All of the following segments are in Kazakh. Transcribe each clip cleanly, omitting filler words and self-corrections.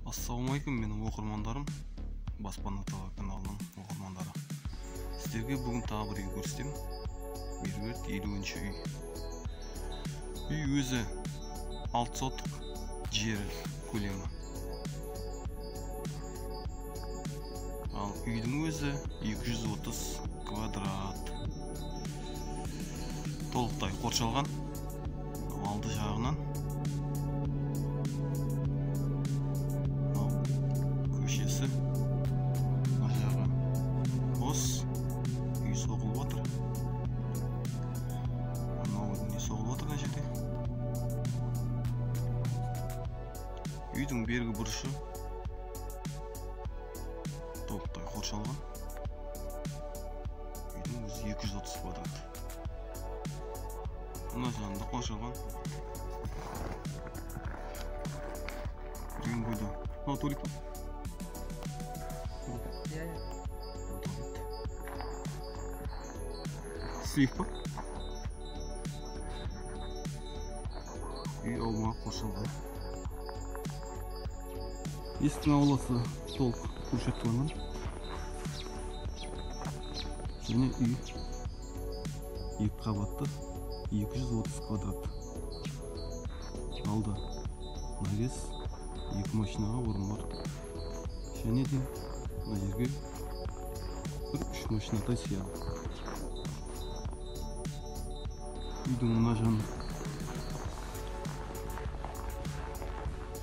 Ассалаумалейкум, менің оқырмандарым, Баспана ТВ каналының оқырмандары. Сіздерге бүгін тағы бір үй көрсетемін. Меруерт 50-ші үй. Үй өзі 6 сотық жері көлемі. Ал үйдің өзі 230 квадрат. Толықтай қоршалған. Алды жағынан көшесі, мына жағы бос, үй соғылып отыр. Мынау не соғылып отыр мына жерде. Үйдің бергі бұрышы толықтай қоршалған. Үйдің өзі 230 квадрат. Мына жағында қоршалған. Деген бойда. Мынау туалет па? Сейф па? Үй аумағы қоршалған. Есіктің ауласы толық көлшеттілінген. Және үй 2 қабатты, 230 квадрат. Алды навес, 2 машинаға орын бар. Және де мына жерге 3 машина тасияды. Үйдің мына жағын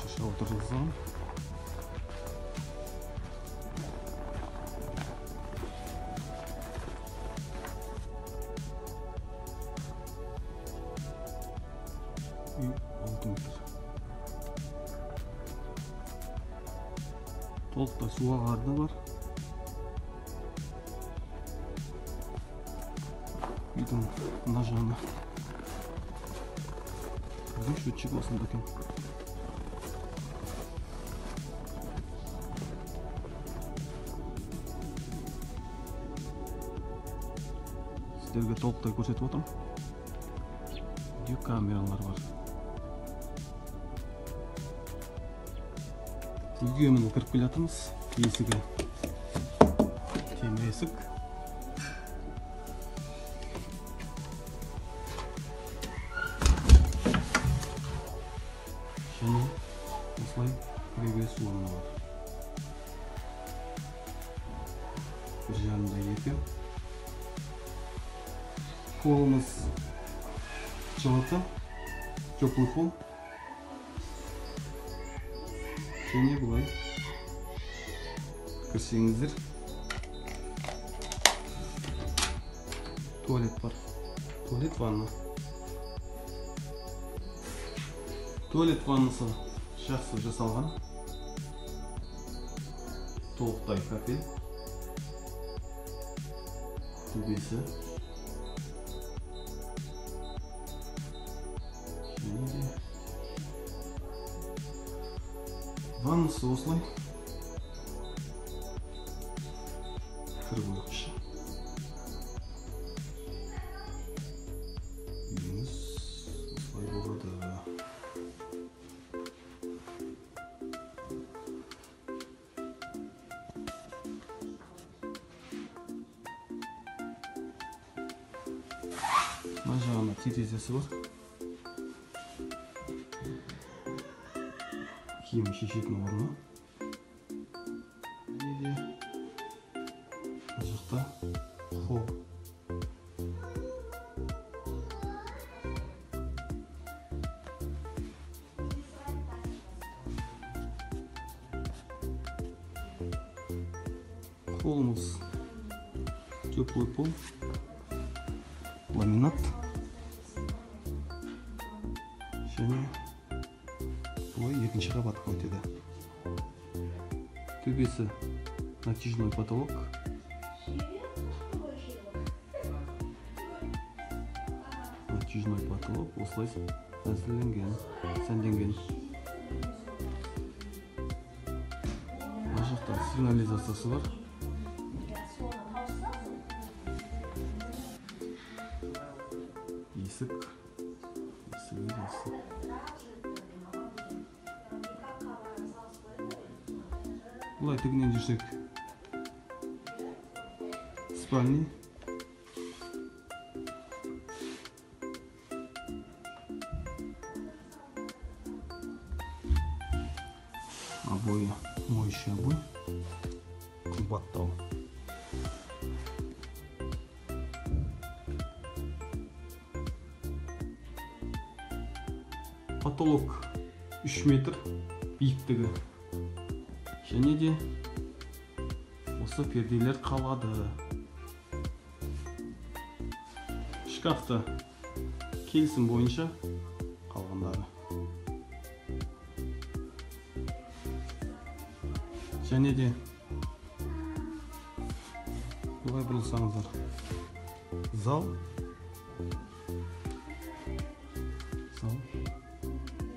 шаша отырғызған. Үй 6 метр. Толықтай су ағарды бар. Үйдің мына жағына счетчик осында екен. Сіздерге толықтай көрсетіп отырмын. Видео камералар бар. Үйге міне кіріп келе жатырмыз. Есігі темір есік. Және осылай кіреберіс орны бар. Bir жағында 2. Полымыз жылыту, теплый пол. Және бұлай кірсеңіздер туалет бар. Туалет ванна. Туалет ваннасы жақсы жасалған. Толықтай кафель. Төбесі. Және де ваннасы осылай. Кір қойғышы. Үйіңіз осылай болады. Мына жағына терезесі бар. Киім шешетін орны. Мына жақта холл. Холлымыз теплый пол, ламинат. Және бұлай 2-ші қабатқа өтеді. Төбесі натяжной потолок. Натяжной потолок осылай әзірленген, сәнденген. Мына жақта сигнализациясы бар. Есік. Есік. Бұлай тігінен жүрсек. Спальный. Обои, моющий обой. Қымбаттау. Потолок 3 метр биіктігі. Және де осы перделер қалады. Шкафта келісім бойынша қалғандары. Және де бұлай бұрылсаңыздар. Зал.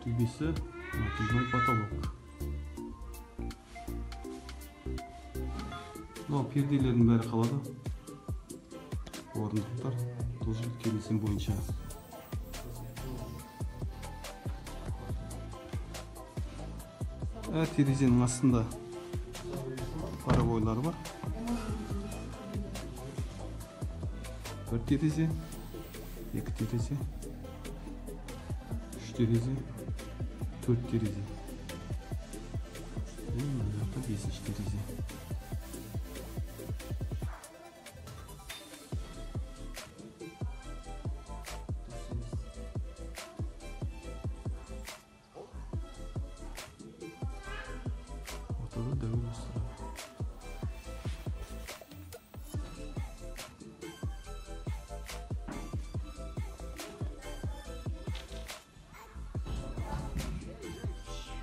Төбесі натяжной потолок. Мынау перделердің бәрі қалады. Орындықтар тоже келісім бойынша. Әр терезенің астында парабойлар бар. Бір терезе, екі терезе, үш терезе, төрт терезе. Мына жақта бесінші терезе. Ортада дәуір ұстары.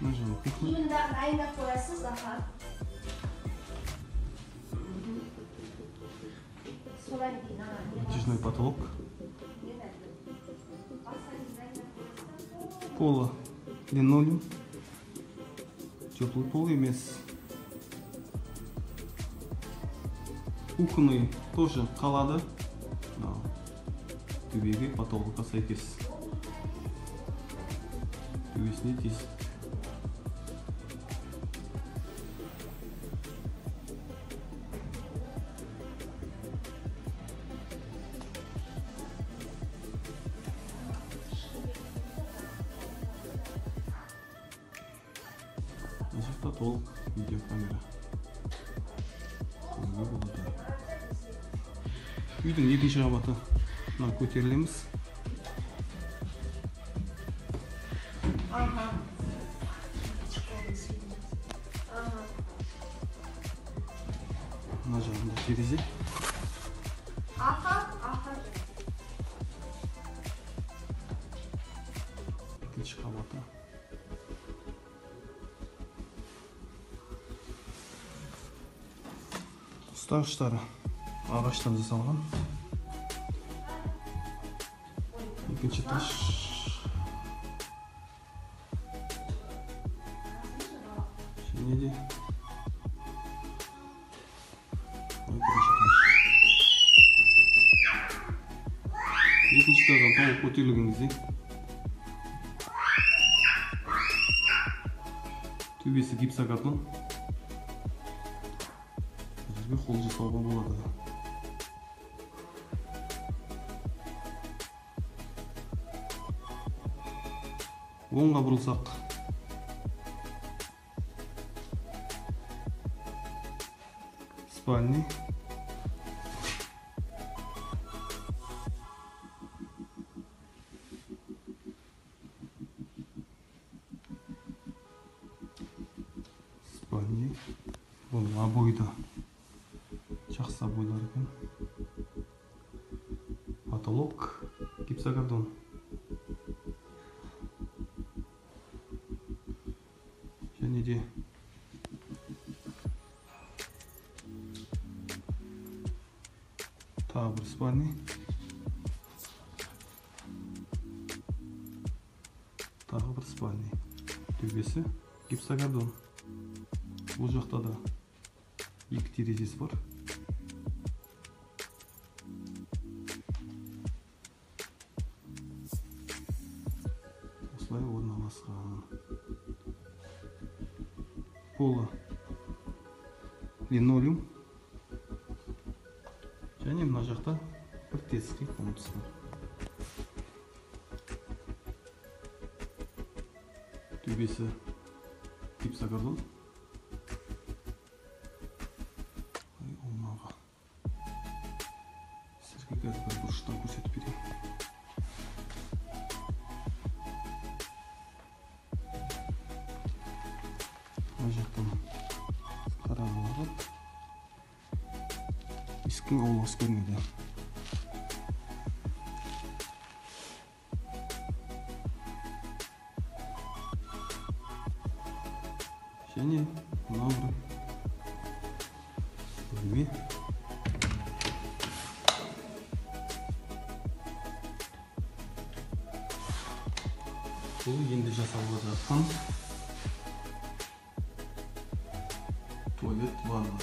Нажимаем кухню. Натяжной потолок. Пола линолеум. Теплый пол емес. Кухонный тоже қалады. Төбеге потолокқа сәйкес. Төбесіне тез. Жақта толық видеокамера. Үйдің екінші қабаты көтерілеміз. Мына жағында терезе. Екінші қабаты. Ұстағыштары ағаштан жасалған. Екінші таш. Және де екінші таждан толық көтерілген кезде төбесі гипсокартон. Жерге қол жасауға болады. Оңға бұрылсақ. Спальный. Спальный. Бұл обойда. Жақсы обойлар екен. Потолок. Гипсокартон. Және де тағы бір спальный. Тағы бір спальный. Төбесі гипсокартон. Бұл жақта да екі терезесі бар. Осылай орналасқан. Пола линолеум. Және мына жақта бір тесікке комнатасы бар. Төбесі гипсокартон. Аумағы. Сізге қазір бір бұрыштан көрсетіп берейін. Мына жақтан қараңғы. Есіктің ауласы көрінеді. Және мына бір бөлме. Бұл енді жасалып жатқан туалет ванна.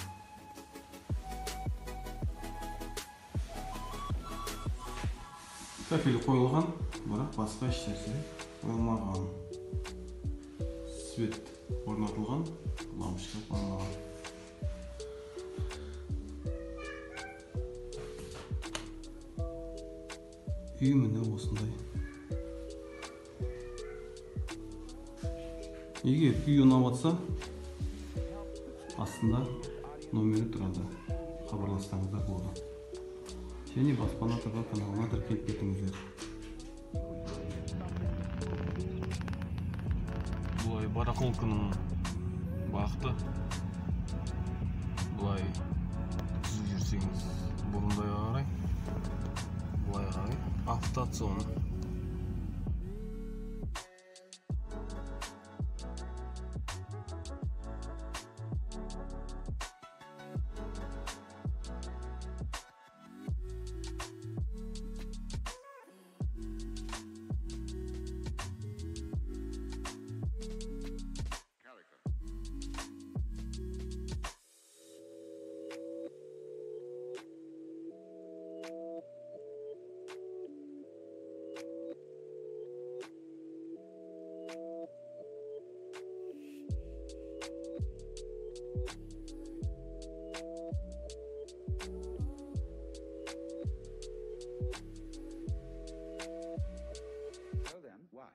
Кафель қойылған, бірақ басқа ешнәрсе қойылмаған. Свет орнатылған, лампочка қойылмаған. Үй міне осындай. Егер үй ұнап жатса, астында номері тұрады. Хабарлассаңыздар болады. Және Баспана ТВ каналына тіркеліп кетіңіздер. Бұлай барахолканың бағыты. Бұлай түзіп жүрсеңіз бұрындайға қарай. Бұлай қарай автоцион. Why?